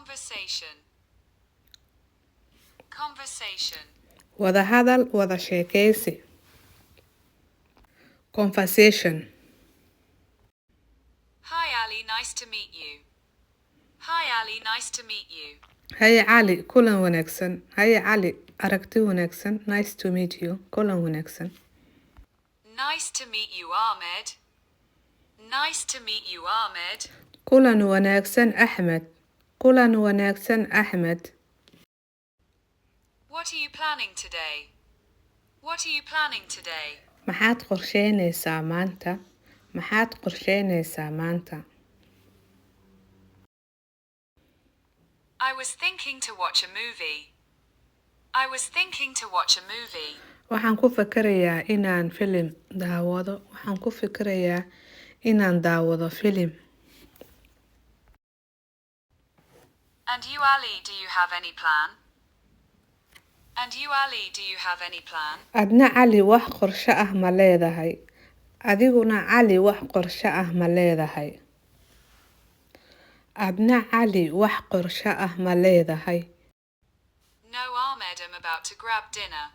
Conversation. Conversation. wada hadal, wada sheekeysi. Conversation. Hi Ali, nice to meet you. Hi Ali, nice to meet you. Haye Cali, kulan wanaagsan. Haye Cali, aragti wanaagsan. Nice to meet you. Kulan wanaagsan. Nice to meet you, Ahmed. Nice to meet you, Ahmed. Kulan wanaagsan Axmed. Kulan wanaagsan Axmed. What are you planning today? What are you planning today? Maxaad qorsheynaysaa maanta? Maxaad qorsheynaysaa maanta? I was thinking to watch a movie. I was thinking to watch a movie. Waxaan ku fikirayaa inaan filim daawado. Waxaan ku fikirayaa inaan daawado filim. And you, Ali, do you have any plan? And you, Ali, do you have any plan? Adna Cali wax qorshe ah ma leedahay? Adiguna Cali wax qorshe ah ma leedahay? Adna Cali wax qorshe ah ma leedahay? No, Ahmed, I'm about to grab dinner.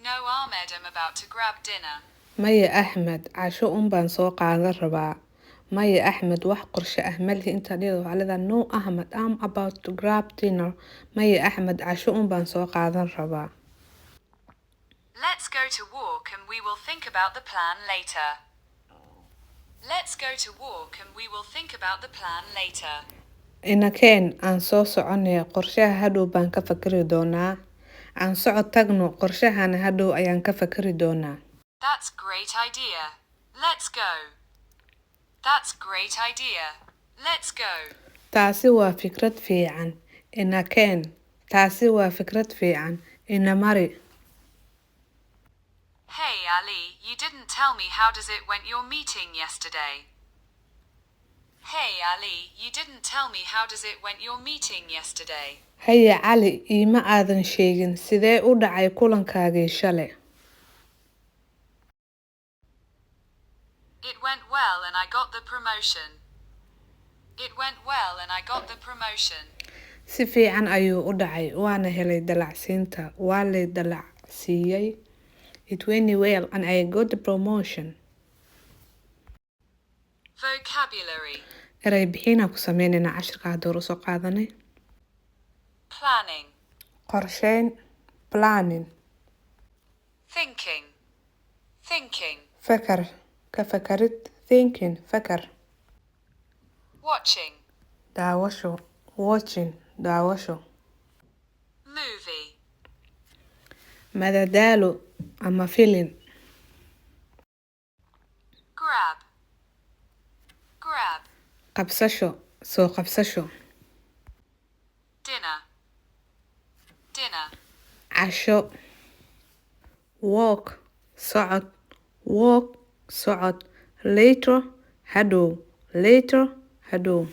No, Ahmed, I'm about to grab dinner. Maya Axmed, casho baan soo qaadan rabaa. Maya Axmed wax qorshe ah ma lihi inta dhigay waxaa leedahay no Ahmed, I'm about to grab dinner. Maya Axmed, casho baan soo qaadan rabaa. Let's go to walk and we will think about the plan later. Let's go to walk and we will think about the plan later. Inakeen aan soo soconay qorshaha hadhow baan ka fakari doonaa. Aan socod tagno qorshahana hadhow ayaan ka fakari doonaa. That's great idea. Let's go. That's great idea. Let's go. Taasi waa fikrad fiican. Inakeen. Taasi waa fikrad fiican. Ina mari. Hey Ali, you didn't tell me how does it went your meeting yesterday. Hey Ali, you didn't tell me how does it went your meeting yesterday. Haye Cali, iima aadan sheegin sidee u dhacay kulankaagii shalay. It went well and I got the promotion. It went well and I got the promotion. Si fiican ayuu u dhacay waana helay dalacsiinta. Waa lay dalacsiiyay. It went well and I got the promotion. Vocabulary. Eray bixina ku sameynayna cashirka hadda hore soo qaadanay. Planning. Qorsheyn. Planning. Thinking. Thinking. Fakar. Ka fakarid. Thinking. Fakar. Watching. Daawasho. Watching. Daawasho. Movie. Madadaalo ama filin. Grab. Grab. Qabsasho. Soo qabsasho. Dinner. Dinner. Casho. Walk. Socod. Walk. Socod. Later. Hadhow. Later. Hadhow.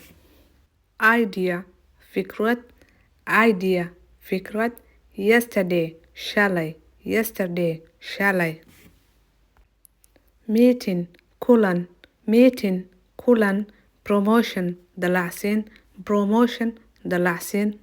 Idea. Fikrad. Idea. Fikrad. Yesterday. Shalay. Yesterday. Shalay. Meeting. Kulan. Meeting. Kulan. Promotion. Dalacsiin. Promotion. Dalacsiin.